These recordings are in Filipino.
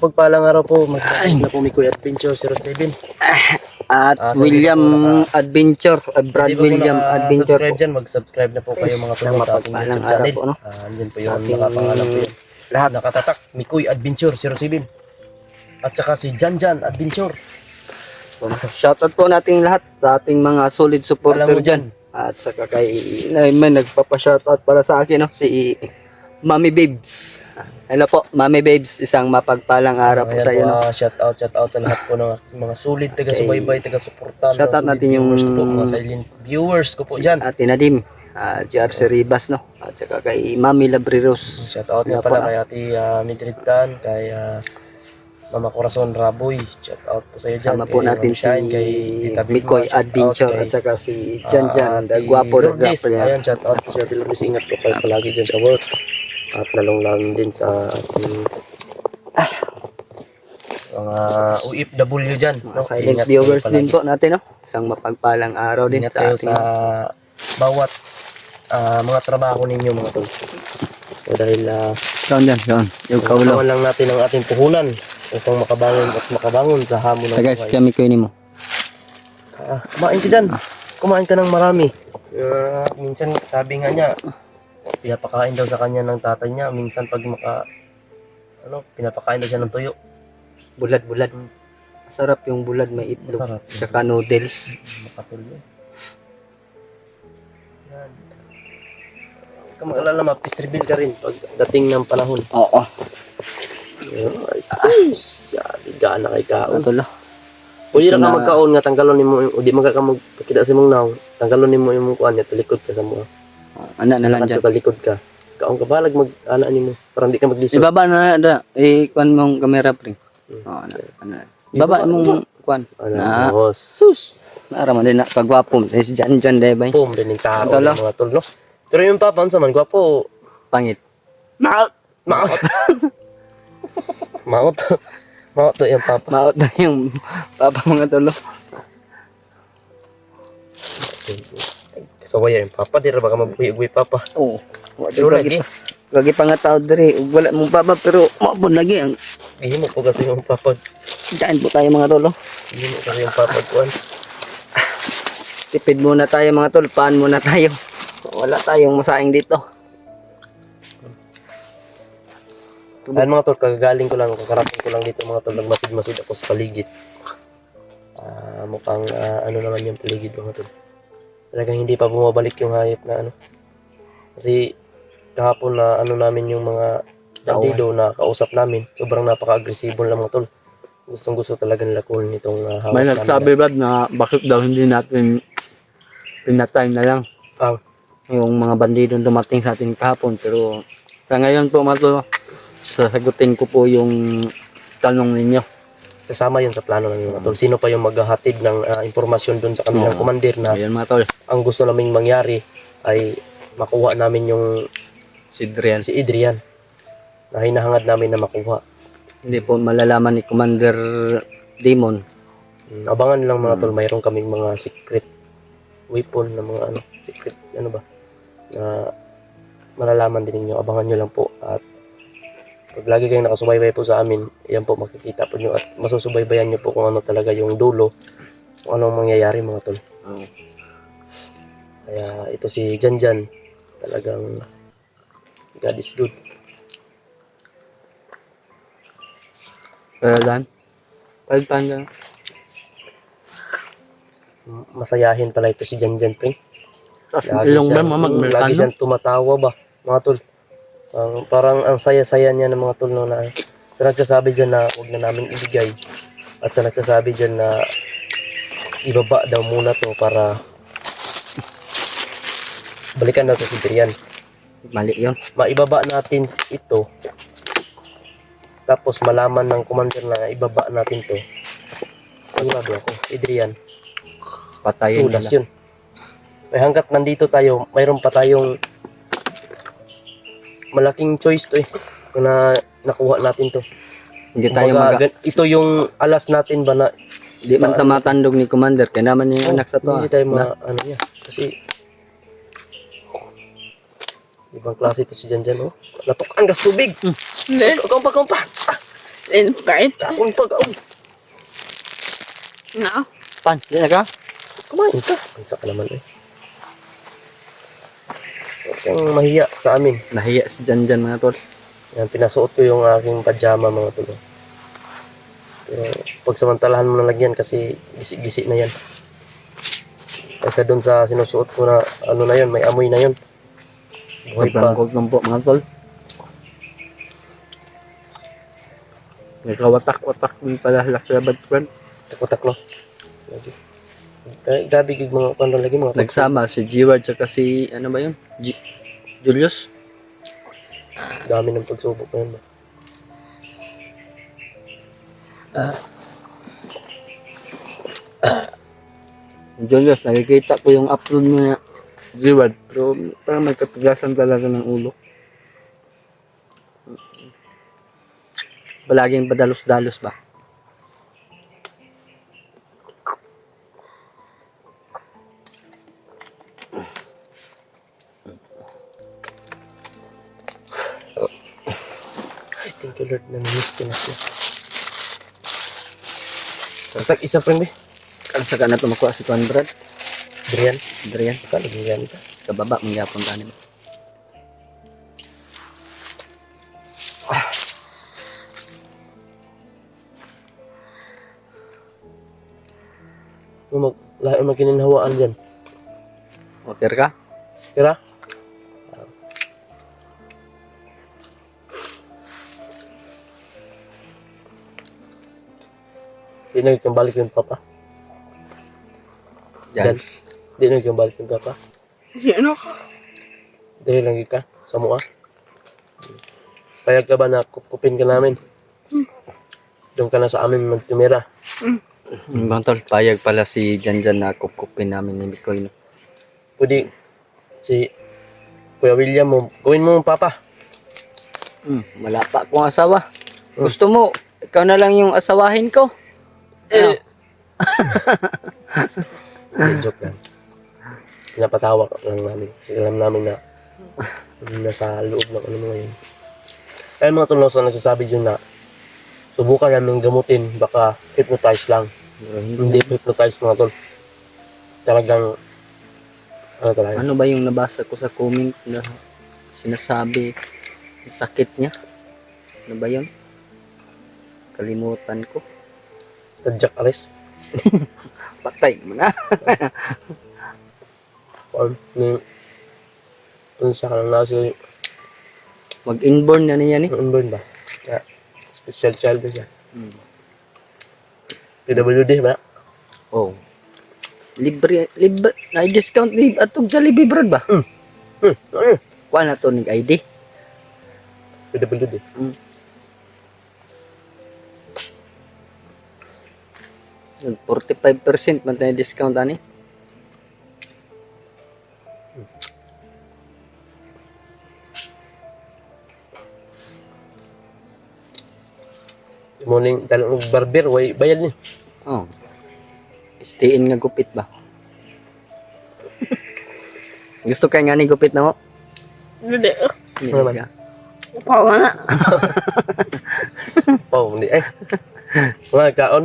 Pagpalang araw po, magkakaroon na po may Kuya Adventure 07. At Sa William hindi po Adventure, Brad Hindi pa po William Adventure subscribe po. dyan, mag-subscribe na po kayo mga Isang tulong sa ating mapagpalang YouTube araw channel. po, no? Andyan po Sa yung ating nakapangalan po yun. lahat. Nakatatak, Mikoy Adventure 07. At saka si Janjan Adventure. Shoutout po nating lahat sa ating mga solid Alam supporter mo dyan. At saka kay may nagpapa-shoutout para sa akin, no? Si Mami Babes. Hello po, Mami Babes. Isang mapagpalang araw po Ayan sa iyo, no? shout out sa lahat po ng mga solid taga-subaybay, taga-suportan, mga Shoutout solid natin viewers ko yung po, mga silent viewers ko po dyan. Ate Nadim, JRC Ribas, no? At saka kay Mami Labriros. Shout out nga pala kay Ate Midrid Tan, kay Mama Corazon Raboy. Shout out po sa iyo dyan. Sama po natin si kay Tita Vilma, Mikoy shout out Adventure kay at saka si Janjan, Ate Gwapo na Lourdes. grapper yan. Ayan, shout out po sa Ate Lourdes. Ingat po kayo palagi dyan sa work. At lalong-lalong din sa ating mga OFW dyan. Mga silent viewers din po natin, no? Isang mapagpalang araw din Ingat sa kayo ating sa bawat mga trabaho ninyo mga tol. So dahil yung kaulo. kailangan lang natin ang ating puhunan upang makabangon sa hamon ng So guys, buhay. kami ko mo. Kumain ka dyan. Kumain ka ng marami. Minsan sabi nga niya, pinapakain daw sa kanya ng tatay niya. Minsan pag pinapakain daw siya ng tuyo. Bulad-bulad. Masarap yung bulad, may itlog. Masarap. Tsaka noodles. Makatuloy. Yan. Huwag ka mag-alala, ma-pistribil ka rin pag dating ng panahon. Oo. Ay, sus! Sabi ka na kay kaon. Ito lang. Pwede na ka magkaon nga, tanggalon mo, o di magka magpakita sa mong naw, tanggalon mo yung kuhan niya, talikod ka sa mga. Anak na lang dyan. Talikod ka. Kaon ka balag mag-ana ni mo, para hindi ka maglisod. Ibaba na na. Kuhan mong camera, pre. Oo, na. Ibaba mong kuhan. Na. Oh, sus! Naraman din na. Kagwapom. Si Janjan, debay. Boom, din yung tao Ito ng lang. mga tol, no? Pero yung papa, ano man, gwapo. Pangit. Maot! Maot! Maot. Maot to yung papa. Maot na yung papa mga tulo. Kasawaya yung papa, di rin baka mabuhi-uwi papa. Oo. Pero lagi, Gagi pa nga tao diri. Wala mong papa pero maabon lagi ang hihimo po kasi yung papa. dyan po tayo mga tolo. Hihimo kasi yung papa kuhan. Tipid muna tayo mga tol. Paan muna tayo. Wala tayong masaing dito. Ayan mga tol, kagagaling ko lang, kakarating ko lang dito mga tol, nagmasid-masid ako sa paligid. Mukhang ano naman yung paligid mga tol. Talagang hindi pa bumabalik yung hayop na ano. Kasi kahapon na ano namin yung mga bandido na kausap namin, sobrang napaka-agresibo lang mga tol. Gustong gusto talaga nila kunin itong hawak May namin. nagsabi ba na bakit daw hindi natin pinatay na lang yung mga bandido dumating sa atin kahapon. Pero sa ngayon po mga tol, sasagutin ko po yung tanong ninyo. Kasama yun sa plano namin mga tol. Sino pa yung maghahatid ng impormasyon dun sa kanilang commander na Ayan mga tol. ang gusto naming mangyari ay makuha namin yung Si Drian. si Adrian na hinahangad namin na makuha. Hindi po malalaman ni Commander Demon. Abangan lang mga tol, mayroon kaming mga secret weapon na mga secret ba na malalaman din ninyo. Abangan nyo lang po at pag lagi kayong nakasubaybay po sa amin, yan po makikita po nyo at masusubaybayan nyo po kung ano talaga yung dulo, kung anong mangyayari mga tol. Kaya ito si Janjan, talagang God is good. Pero Dan, palitan lang. Masayahin pala ito si Janjan, pre. Ilong ba mga Lagi siyang tumatawa ba, mga tol. Parang ang saya-saya niya ng mga tol no, na sa nagsasabi dyan na huwag na namin ibigay at sa nagsasabi dyan na ibaba daw muna to para balikan daw to si Brian. Mali yun. Maibaba natin ito tapos malaman ng commander na ibaba natin to. Sigurado ako, Adrian, Patayin tulas nila. yun. May hanggat nandito tayo, mayroon pa tayong malaking choice to na nakuha natin to. Hindi tayo Ito yung alas natin ba na Di man tamatandog ni Commander. Kaya naman yung anak sa to. hindi tayo ano niya. Kasi ibang klase to si Janjan, oh. Latok ang gas tubig. Kumpa. Invite. Akong pag-aw. No. Pan, di na ka? Kumain ka. Ang saka naman eh. Huwag kang mahiya sa amin. Nahiya si Janjan mga tol. Yan, pinasuot ko yung aking pajama mga tol. Pero pagsamantalahan mo na lang yan kasi gisi-gisi na yan. Kaysa doon sa sinusuot ko na ano na yun, may amoy na yun. Buhay pa. Pagkangkog lang po mga tol. Nagkawatak-watak din pala lakrabad friend. Takot-taklo. Lagi. Grabe gig mga kano lagi mga Nagsama si G-Ward tsaka si ano ba yun? Julius? dami ng pagsubok na yun ba. Julius, nakikita ko yung upload niya G-Ward pero parang may katigasan talaga ng ulo. Palaging padalos-dalos ba? Ay, thank you Lord, namiss ko na siya. Tag isa friend eh. Ang saka na tumakuha si Conrad. Brian. Adrian, Saan lagi yan ka? sa baba, mangyapon ka nila. Lahat yung magkininhawaan dyan. Okay ka? Kira? Di na yung balik yung papa. Yan. Di na yung balik yung papa. Sino ka? Dili lang ka sa mua. Kaya ka ba na kupkupin ka namin? Doon ka na sa amin magtumira. Bang tol, payag pala si Janjan na kupkupin namin ni Mikoy. No? Pwede si Kuya William mo, gawin mo papa. Wala pa akong asawa. Gusto mo, ikaw na lang yung asawahin ko. Ano? Joke lang. Pinapatawa lang namin. Kasi alam namin na nasa loob ng ano mo ngayon. Kaya mga tulong sa nagsasabi dyan na subukan namin gamutin, baka hypnotize lang. Hindi hypnotize mga tol. Talagang ano talaga. Ano ba yung nabasa ko sa comment na sinasabi yung sakit niya? Ano ba yun? Kalimutan ko. Tadyak alis. Patay mo na. Or sa kanang nasa Mag-inborn na niya ni. unborn ba? Kaya special child ba siya? Hmm. PWD ba? Oh. Libre, na-discount atong Jollibee Brad ba? Ano? Kuha na to ng ID. PWD. 45% man tayo discount ani. Morning talong barber, way bayad ni. Oh. Stay-in nga gupit ba? Gusto kay nga ni gupit na mo? Hindi. Hindi Naman. ka. Upawa na. Oh, hindi eh. Mga kaon.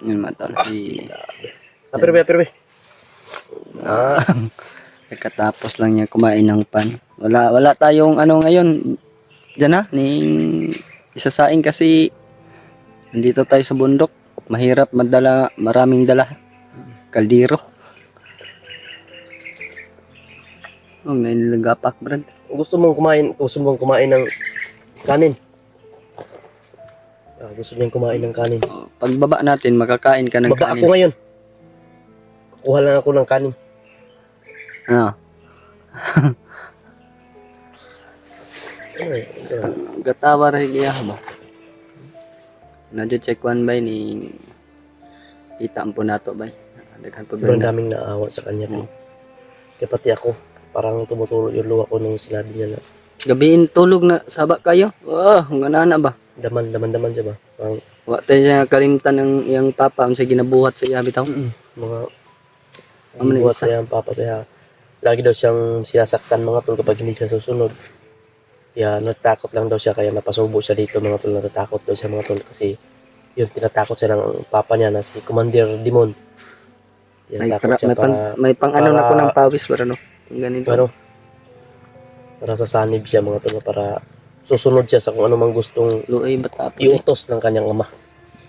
Yun man tol. Perbe. Pagkatapos lang niya kumain ng pan. Wala tayong ano ngayon. Diyan na, ning isasaing kasi nandito tayo sa bundok. Mahirap maraming dala. Kaldero. Oh, nailagapak, Brad. Gusto mong kumain ng kanin. Gusto niyang kumain ng kanin. Pagbaba natin, makakain ka ng Baba kanin. ako ngayon. Kuha lang ako ng kanin. Ano? Ano eh? Gatawa rin kaya ba? Nadyo-check one by ni kita po nato ba? Daghan po Sobrang ba? daming naawa sa kanya. Kaya pati ako, parang tumutulo yung luha ko nung sinabi niya na Gabiin tulog na saba kayo. Wah, nga nana ba? daman siya ba? Parang Wa tayo siya kalimtan ng iyang papa sa ginabuhat sa iya bitaw. mga Ano na buhat isa? sa yung papa saya. lagi daw siyang sinasaktan mga tol kapag hindi siya susunod. Kaya natatakot lang daw siya, kaya napasubo siya dito mga tol. Natatakot daw siya mga tol kasi yun, tinatakot siya ng papa niya na si Commander Dimon. Tinatakot siya may pang ano na ko para- ng pawis para no. Yung ganito. pero para sasanib siya mga tol, para susunod siya sa kung ano mang gustong Luoy bata po. iutos ng kanyang ama.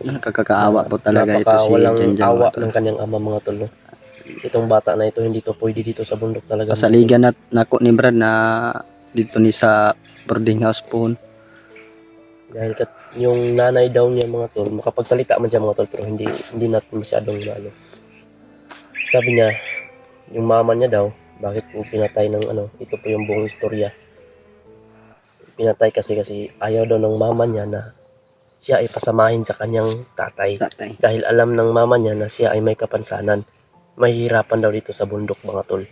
Nakakaawa po talaga ito si Walang Janjan. awa mga tol. ng kanyang ama mga tol. No? Itong bata na ito hindi to pwede dito sa bundok talaga. Pasaligan na nako ni Brad na dito ni sa boarding house po. Dahil yung nanay daw niya mga tol, makapagsalita man siya mga tol, pero hindi natin masyadong ano. Sabi niya, yung mama niya daw, bakit po pinatay ng ano, ito po yung buong istorya. Pinatay kasi ayaw daw ng mama niya na siya ay pasamahin sa kanyang tatay. Dahil alam ng mama niya na siya ay may kapansanan. Mahihirapan daw dito sa bundok mga tol.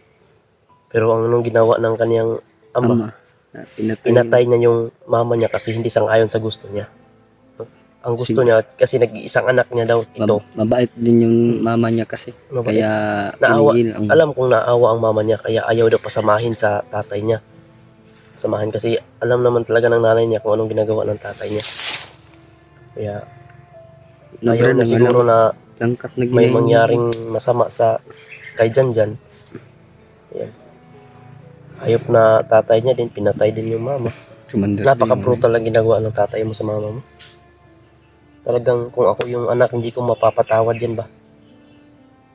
Pero ang anong ginawa ng kanyang ama, pinatay niya yung mama niya kasi hindi sang-ayon sa gusto niya. Ang gusto niya, kasi nag-iisang anak niya daw ito. Mabait din yung mama niya kasi. Mabait. Kaya Naawa, pinigil ang alam kong naawa ang mama niya, kaya ayaw daw pasamahin sa tatay niya. Samahan kasi alam naman talaga ng nanay niya kung anong ginagawa ng tatay niya. Kaya ayaw na siguro na langkat na may mangyaring masama sa kay Janjan. Ayan. Ayop na tatay niya din, pinatay din yung mama. Napaka-brutal lang ginagawa ng tatay mo sa mama mo. Talagang kung ako yung anak, hindi ko mapapatawad yan ba?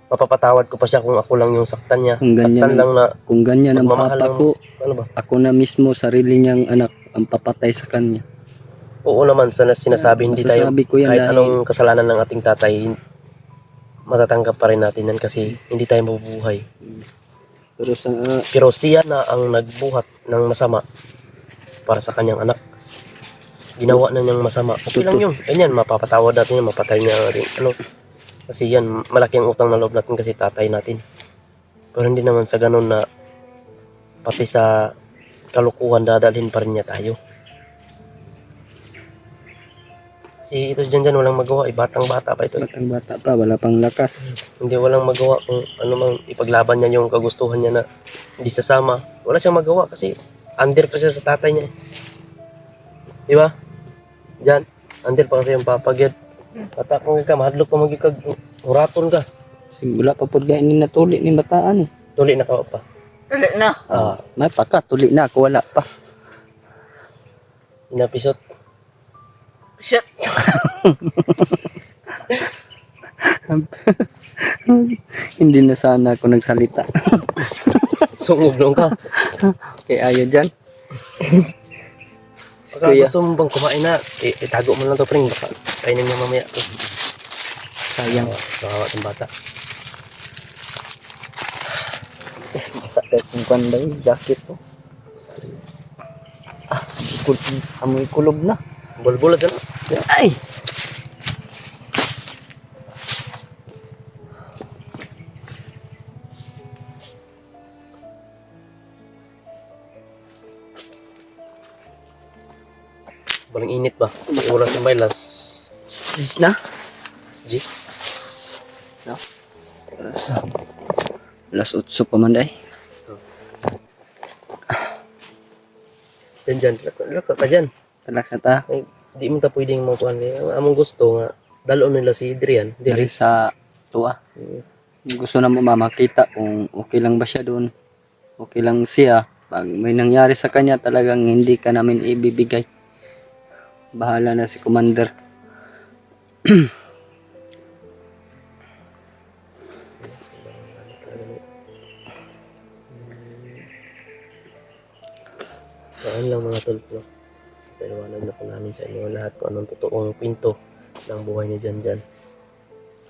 Mapapatawad ko pa siya kung ako lang yung saktan niya. Saktan lang na kung ganyan ang magmamahal papa ng- ko, ano ba? ako na mismo sarili niyang anak ang papatay sa kanya. Oo naman, sinasabi hindi tayo Masasabi ko yan kahit dahil anong kasalanan ng ating tatay, matatanggap pa rin natin yan kasi hindi tayo mabubuhay. Pero siya na ang nagbuhat ng masama para sa kanyang anak. Ginawa na niyang masama. Okay lang yun. Ganyan, mapapatawad natin yan, mapatay niya rin. Ano? Kasi yan, malaki ang utang na loob natin kasi tatay natin. Pero hindi naman sa ganun na pati sa kalukuhan dadalhin pa rin niya tayo. Si ito si Janjan walang magawa, batang bata pa ito. batang bata pa, wala pang lakas. Hindi walang magawa kung ano mang ipaglaban niya yung kagustuhan niya na hindi sasama. Wala siyang magawa kasi under pa siya sa tatay niya. Di ba? Jan, under pa kasi yung papagyan. Bata kung ka, mahadlok pa magigag, huraton ka. Wala pa po ganyan natuli ni bataan eh. Tuli na ka pa. Dali na. May paka, tuli na ako, wala pa. Inapisot. Shit. Hindi na sana ako nagsalita. Sunguglong ka. Kaya ayaw dyan. Baka gusto mo bang kumain na, itago mo lang to pring. Baka kainin mo mamaya. Sayang. Nakawa ng bata. Sakit yung panda yung jacket ko. Amoy kulog na. Bulbulat ka na. Ay! Balang init ba? Oras ng baylas. Sis na? G. Alas 8 pa man day. Dyan. Relax ka dyan. Talak sa ta. Ay, di mo ta pwedeng makuhan. Ang among gusto nga, dalo nila si Adrian. Dari sa tuwa. Gusto na mo makita kung okay lang ba siya doon. Okay lang siya. Pag may nangyari sa kanya talagang hindi ka namin ibibigay. Bahala na si Commander. Saan lang mga tol po. Paliwanag na po namin sa inyo lahat kung anong totoong kwento ng buhay ni Janjan.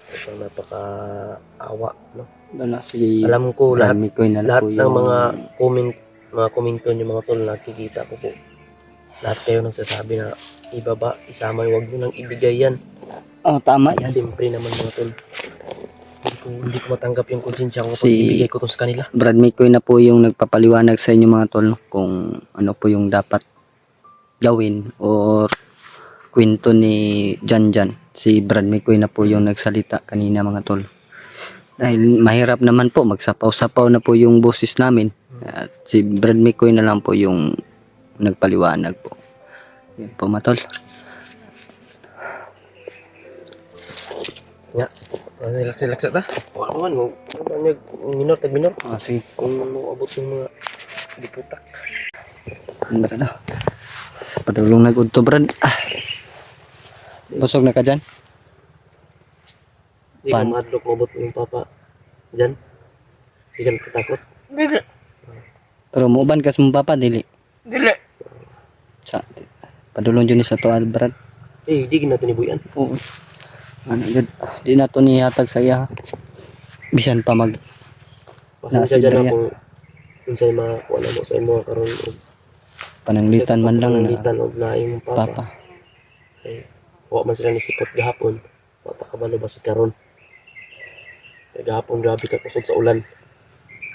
Ito napaka-awa, no? Doon na si Alam ko lahat Mikoy na lahat po ng yung mga komento nyo mga tol, nakikita ko po. Lahat kayo nagsasabi na ibaba, isama, huwag nyo nang ibigay yan. Oh, tama yan. Siyempre naman mga tol. Hindi ko matanggap yung konsensya ko kapag Si ibigay ko to sa kanila. Brad Mikoy na po yung nagpapaliwanag sa inyo mga tol no, kung ano po yung dapat gawin or kwento ni Janjan. Si Brad Mikoy na po yung nagsalita kanina mga tol. Dahil mahirap naman po, magsapaw-sapaw na po yung boses namin. At si Brad McCoy na lang po yung nagpaliwanag po. Yan po matol. Nga. Relax ta. Wala man. Minor. Sige. Kung maabot yung mga diputak. Brad na. Padulong na good to Brad. Busog na ka dyan? Hindi ka mahadlok mabot yung papa dyan. Hindi ka natatakot. Dili. Pero muuban ka sa mong papa, dili. Dili. Sa, padulong dyan sa tuwa Brad. Di natin ibuyan. Oo. Ano yun? Di na to nihatag sa iya. Bisan pa mag Pasensya Nasa dyan Adrian. na kung unsay makuha na mo sa imo karon og pananglitan man lang na pananglitan og laing mong papa. papa. Kay wa man sila nisipot gahapon. Wa ta kabalo ba si karon. Kay gahapon grabe ka kusog sa ulan.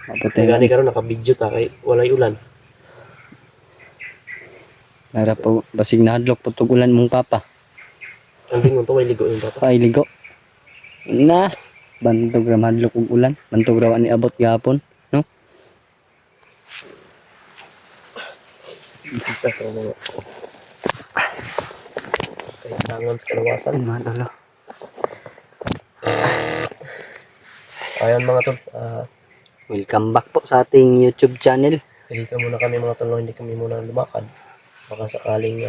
Maputi Gani karon naka-video ta kay walay ulan. Nara po basig nahadlok po tug ulan mong papa. Ang dingon to way ligo yung papa. Ay ligo. Na bantog ra mahadlok og ulan. Bantog ra ni abot gahapon, no? Kita sa mga kay tangon sa kalawasan. Ano dalo? Ayan mga tol, Welcome back po sa ating YouTube channel. dito muna kami mga tol, hindi kami muna lumakad. Baka sakaling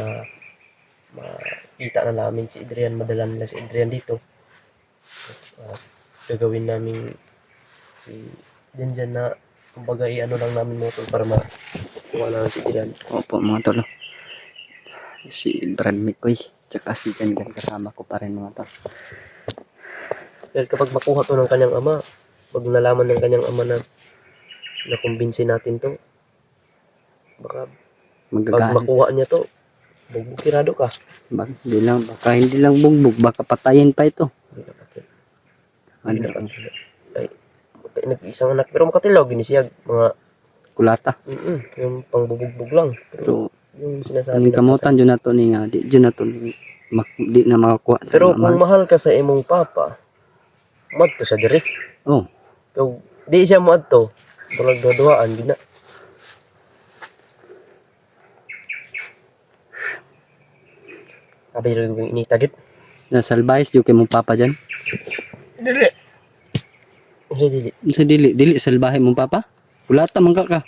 makita na namin si Adrian, madala nila si Adrian dito. Gagawin namin si dyan na kumbaga ano lang namin mga tol para makuha namin si Adrian. Opo mga tol. Si Brad McCoy, tsaka si Jan kasama ko pa rin mga tol. Dahil kapag makuha to ng kanyang ama, pag nalaman ng kanyang ama na nakumbinsi natin to, baka pag Magagalit. makuha niya to, bugbukirado ka. Baka hindi lang bugbog, baka patayin pa ito. Hindi na pati. Ano, Ay, nag-isang anak, pero makatilaw, ginisiyag, mga, kulata. yung pangbubugbog lang. Pero, Pero yung sinasabi Kaning na, kamutan dyan na to ni nga, di dyan na to ni di na makakuha. sa pero mga kung mahal ka sa imong papa, madto sa diri. Oh, Pero, di siya madto, bulag graduaan, gina. Abay rin yung initagit. nasalbayis yung kay mong papa dyan. Dili. Hindi. Sa dili salbahe mong papa. Kulata man ka.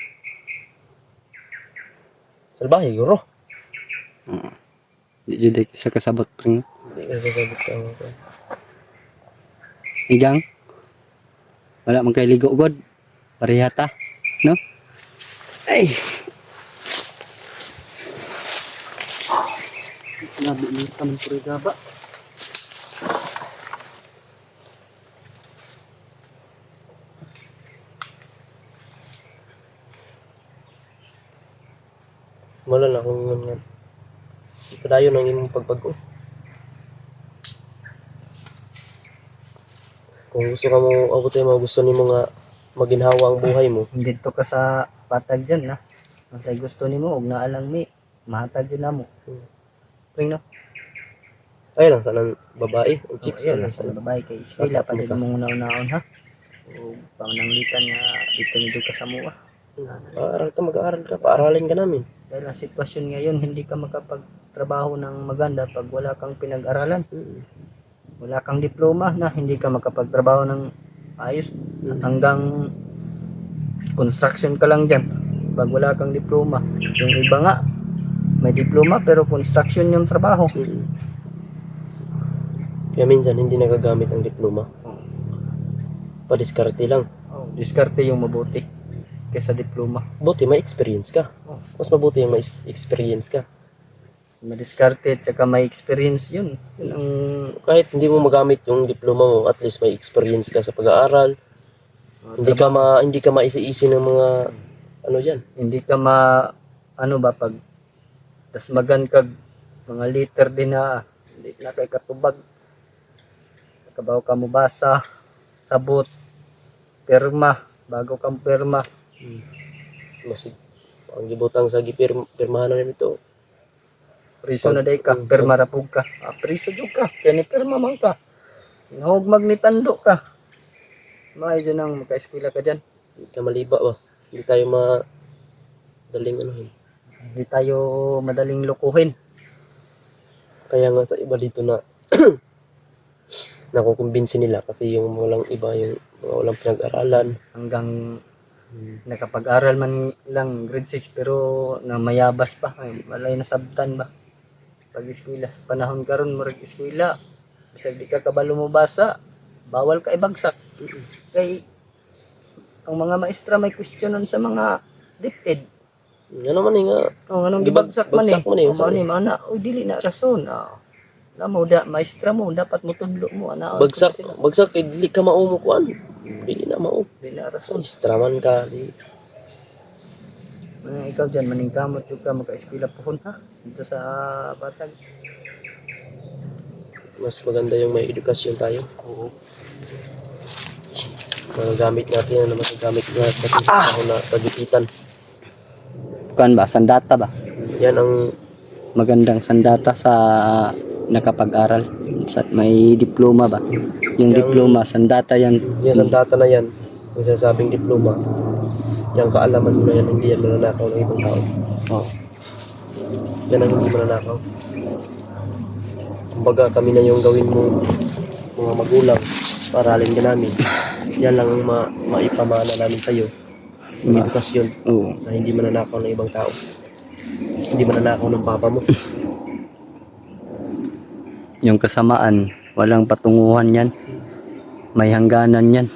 Salbahe, guro. Di jud sa kasabot pring Hindi ka sasabot sa mga. igang. Wala man kay ligo god. Parehata, no? Ay. Nabi ni taman puro gaba. Wala na kung nga. Ipadayon ang imong pagbago. Kung gusto ka mo, abot mo, gusto ni mo nga maginhawa ang buhay mo. Dito ka sa patag dyan, na. Ang say gusto nimo og naalang mi, mahatag din namo. Pring no? Ay lang, sanang babae, ang chicks Yan, lang. sa babae kay eskwela pa din Ka. mong naon ha. O pangnanglitan nga dito nito ka sa mua. Mag-aaral ka, paaralin ka namin. Dahil ang sitwasyon ngayon, hindi ka makapagtrabaho ng maganda pag wala kang pinag-aralan. Wala kang diploma na, hindi ka makapagtrabaho ng ayos. Hanggang construction ka lang dyan. Pag wala kang diploma. Yung iba nga, may diploma pero construction yung trabaho. Kaya minsan hindi nagagamit ang diploma. Padiskarte lang. Diskarte yung mabuti kaysa diploma. Buti may experience ka. Mas mabuti yung may experience ka. Madiskarte at saka may experience yun. Yun ang Kahit hindi mo magamit yung diploma mo, at least may experience ka sa pag-aaral. Hindi ka maisi-isi ng mga ano diyan. hindi ka ano ba pag tasmagan kag mga liter din na hindi na kay katubag. Kabaw ka mo basa, sabot, perma, bago kang perma. Masig ang gibutang sa pirmahan na nito. Priso na day ka, perma rapog ka. Priso jud ka, kaya ni perma man ka. Hinahugmag ni tando ka. Maayos yun ang magka-eskwela ka dyan. Hindi ka maliba ba? Hindi tayo madaling anuhin. Hindi tayo madaling lukuhin. Kaya nga sa iba dito na nakukumbinsi nila kasi yung walang iba, yung mga walang pinag-aralan. Hanggang nakapag-aral man lang grade 6 pero na mayabas pa. Ay, walay nasabtan ba? Pag eskwela. Sa panahon karon murag eskwela. Bisag di ka kabalo mo basa, bawal ka ibagsak. Kay ang mga maestra may questionon sa mga DepEd. Ano man nga, Oh, anong Di bag- gibagsak man bagsak man eh, Oh, sabi. mana, oh, dili na rason. Na mo da maestra mo dapat mo tudlo mo ana. bagsak kay dili ka maumo kuan. Dili na mao. Dili na rason. Istraman ka, di. Mga ikaw dyan, maningkamot yung ka magka-eskwela pohon ha? Dito sa Batag. Mas maganda yung may edukasyon tayo. Oo. Mga gamit natin na magagamit natin sa panahon na pagipitan. Bukan ba? Sandata ba? Yan ang Magandang sandata sa nakapag-aral. May diploma ba? Yung diploma, sandata yan. yung sandata na yan, yung sinasabing diploma, yung kaalaman mo na yan, hindi yan mananakaw ng ibang tao. Oh. Yan ang hindi mananakaw. Kumbaga kami na yung gawin mo mga magulang, paralin ka namin. Yan lang ang maipamana namin sa'yo. Yung edukasyon Oo. na hindi mananakaw ng ibang tao. Hindi mananakaw ng papa mo. Yung kasamaan, walang patunguhan yan. May hangganan yan.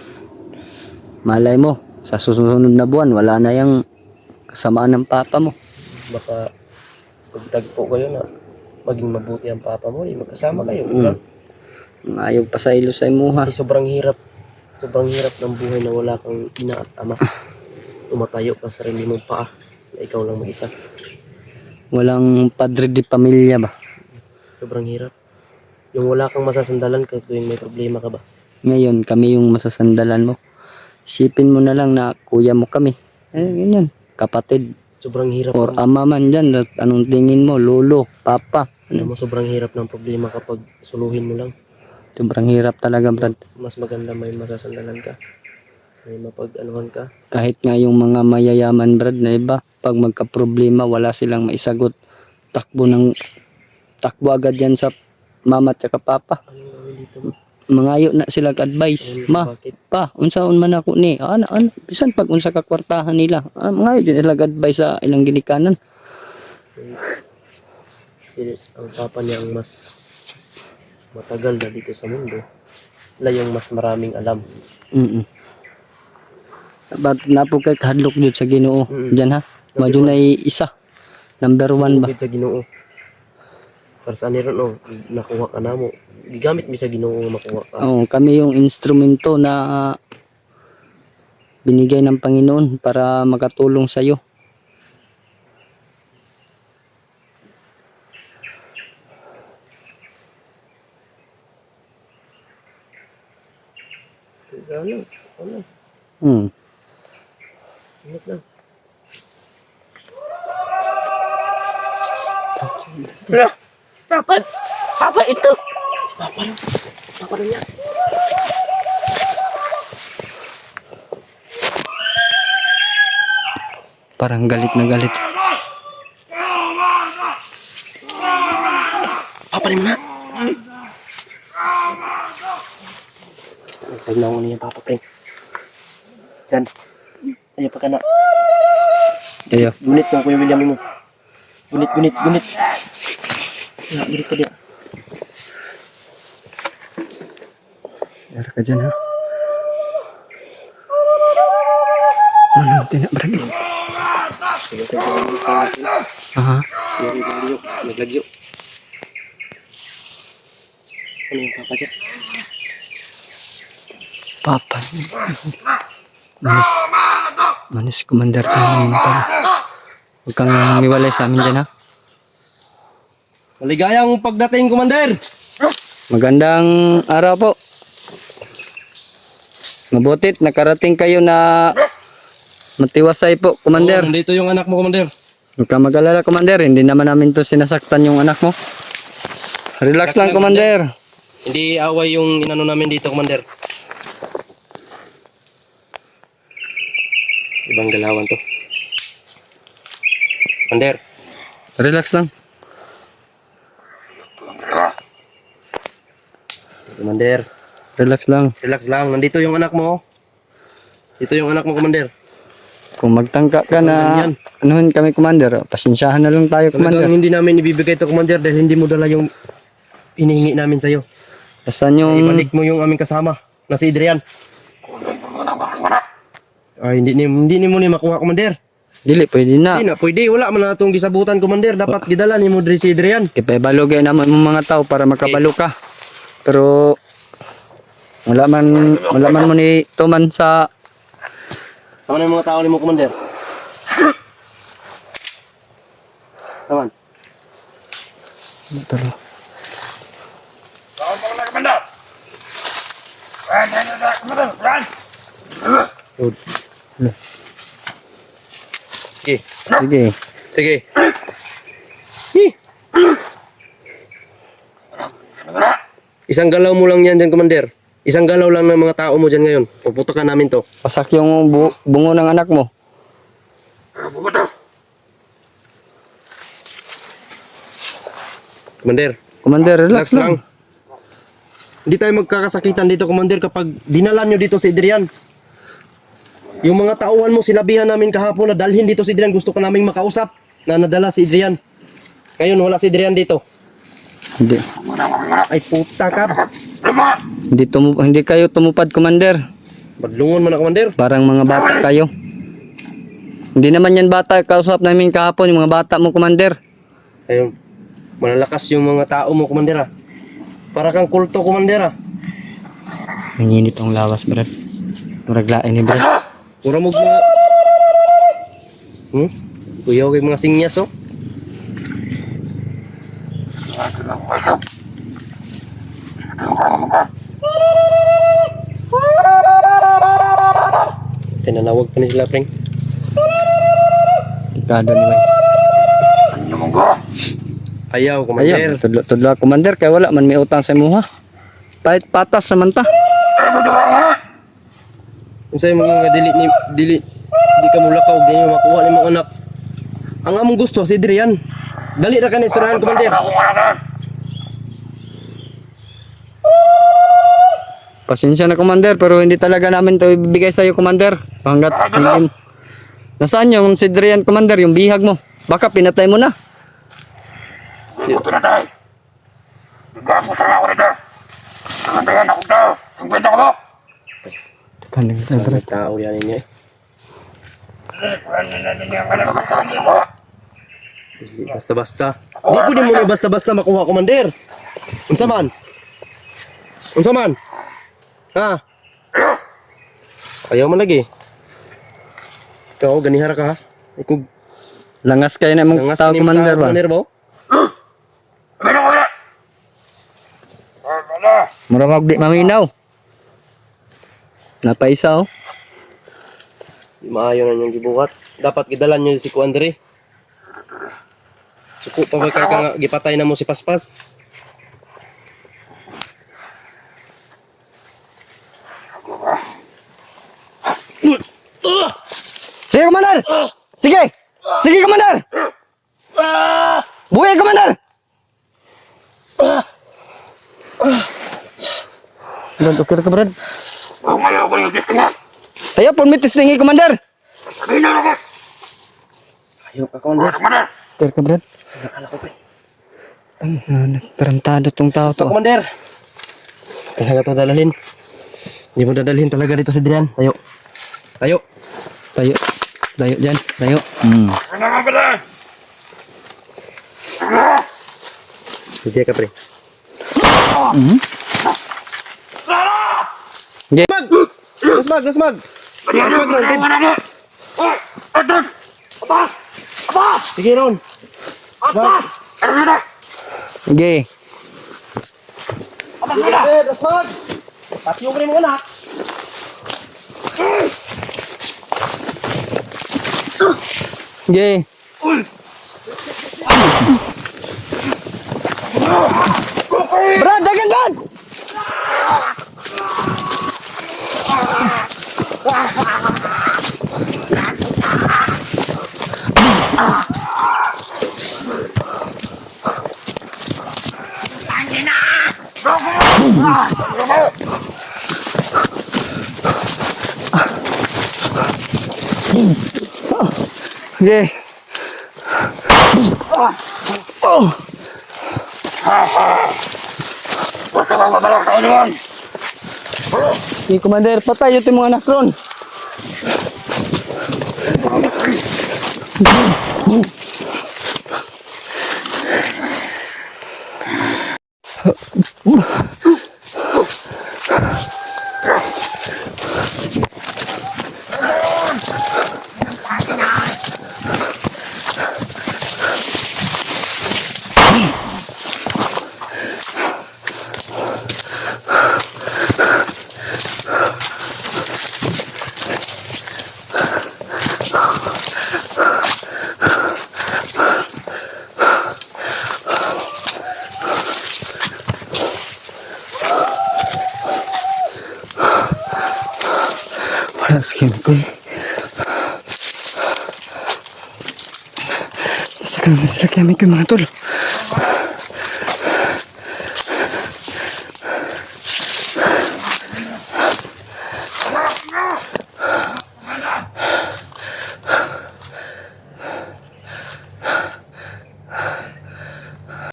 Malay mo, sa susunod na buwan, wala na yung kasamaan ng papa mo. Baka pagtagpo kayo na maging mabuti ang papa mo, magkasama kayo. Ayaw pa sa ilo sa imuha. Kasi sobrang hirap ng buhay na wala kang ina at ama. Tumatayo ka sa sarili mong paa na ikaw lang mag-isa. Walang padre di pamilya ba? Sobrang hirap. Yung wala kang masasandalan kung tuwing may problema ka ba. Ngayon, kami yung masasandalan mo. Isipin mo na lang na kuya mo kami. Ganyan. Kapatid. Sobrang hirap. Or ama man dyan. Anong tingin mo? Lolo, papa. Alam mo, sobrang hirap ng problema kapag suluhin mo lang. Sobrang hirap talaga, Brad. Mas maganda may masasandalan ka. May mapag-anuhan ka. Kahit nga yung mga mayayaman, Brad, na iba, pag magka-problema, wala silang maisagot. Takbo agad yan sa mama at saka papa. Anong gawin dito? Mangayo na sila advice. Ma, Bakit? pa, unsaon man ako ni. Bisan pag unsa ka kwartahan nila. Mangayo din sila advice sa ilang ginikanan. Kasi ang papa niya ang mas matagal na dito sa mundo. Wala yung mas maraming alam. Ba't napo kay kahadlok dito sa Ginoo? Diyan ha? Madyo na isa. Number 1 ba? Bukid sa Ginoo. Para sa niron nakuha ka na mo. Gigamit mi sa Ginoo nga makuha ka. Oo, kami yung instrumento na binigay ng Panginoon para makatulong sa iyo. Sana, ano? Ingat lang. Papa ito. Papa rin yan. Parang galit na galit. Papa rin mo na. Nagtagnaw ko niya Papa Pring. Diyan. Ayaw pa ka na. Ayo. Gunit kang Kuya William mo. Gunit. Gunit ka dia. Dara ka dyan ha. Ano tinak berani? Sige, sige. Aha. Naglagyo. Ano yung Papa dyan? Papa. Manis commander tayo pa. Huwag kang miwalay sa amin dyan ha. Maligayang pagdating, Commander! Magandang araw po. Mabutit, nakarating kayo na matiwasay po, Commander. Nandito yung anak mo, Commander. Huwag kang mag-alala, Commander. Hindi naman namin to sinasaktan yung anak mo. Relax lang, Commander. Hindi away yung inano namin dito, Commander. Ibang galawan to. Commander. Relax lang. Commander. Relax lang. Relax lang. Nandito yung anak mo. Ito yung anak mo, Commander. Kung magtangka ka na Yan. anuhin kami, Commander, pasensyahan na lang tayo, Commander. Talagang hindi namin ibibigay ito, Commander, dahil hindi mo dala yung hinihingi namin sa'yo. Saan yung... Ibalik mo yung aming kasama na si Adrian. Ay, hindi mo ni makuha, Commander. Dili, pwede na. Hindi na, pwede. Wala man na itong gisabutan, Commander. Dapat gidala ni mo diri si Adrian. Kaya balogay naman mo mga tao para makabalo ka. Pero wala man mo ni tuman sa Tama na yung mga tao ni mo, Commander. Taman. Tara. Good. Sige. Sige. Sige. Isang galaw mo lang yan dyan, Commander. Isang galaw lang ng mga tao mo dyan ngayon. Puputokan namin to. Pasak yung bungo ng anak mo. Commander, Commander, relax lang. Hindi tayo magkakasakitan dito, Commander, kapag dinalan nyo dito si Adrian. Yung mga tauhan mo, sinabihan namin kahapon na dalhin dito si Adrian. Gusto ko naming makausap na nadala si Adrian. Ngayon, wala si Adrian dito. Hindi. Ay, puta ka. Hindi kayo tumupad, Commander. Badlungon mo na, Commander. Parang mga bata kayo. Hindi naman yan bata. Kausap namin kahapon yung mga bata mo, Commander. Ayun. Malalakas yung mga tao mo, Commander, ah. Para kang kulto, Commander, ah. Nanginit ang lawas, Brad. Maraglain ni Brad. Pura mo mga... Kuyaw kay mga sinyas, oh. Tinanawag pa ni sila, Pring. Tikado ni Bay. Ayaw, Commander. Ayaw, tudlo Commander. Kaya wala man may utang sa imuha. Pahit patas naman ta. Kung sa'yo mga dili ka mula ka, huwag niyo makuha ni mga anak. Ang among gusto, si Adrian. Dali ra ka na isurahan, Commander. Pasensya na, Commander, pero hindi talaga namin ito ibibigay sa iyo, Commander. Hanggat hindi... Nasaan yung si Adrian, Commander, yung bihag mo? Baka pinatay mo na. May tao yan ninyo, eh. Basta-basta. Di pwede mo na basta-basta makuha, Commander. Unsa man? Unsa man? Ha? Ayaw man lagi. Ikaw, ganihara ka, ha? Ikaw, Langas kayo na mong tao, Commander ba? Commander ba? Muramag di maminaw. Napaisa, oh. Di maayo na niyong gibuhat. Dapat gidalan niyo si Kuandre. Suko pa ba kaya nga gipatay na mo si Paspas? Sige, Commander! Sige! Sige, Commander! Buhay, Commander! Brad, okay ka, Brad? Tayo, pumitis tingin, Commander! Ayaw ka, Commander. Okay ka, Brad? Sinakala ko, pre. Nagtarantado tong tao to. Commander! Talaga to dadalhin. Hindi mo dadalhin talaga dito si Adrian. Tayo. Tayo. Tayo. Tayo dyan. Tayo. Hindi ka, pre. Okay. Lasmag! Lasmag! Lasmag, Ron. Sige, Ron. Lasmag! Okay. Lasmag! Patiyo ko rin mo anak. Okay. Brad, dagan, Brad! Okay. Oh. Sige, Commander, patay yung mga anak ron. Wala skin ko eh. Nasa kami sila kaya may mga tol.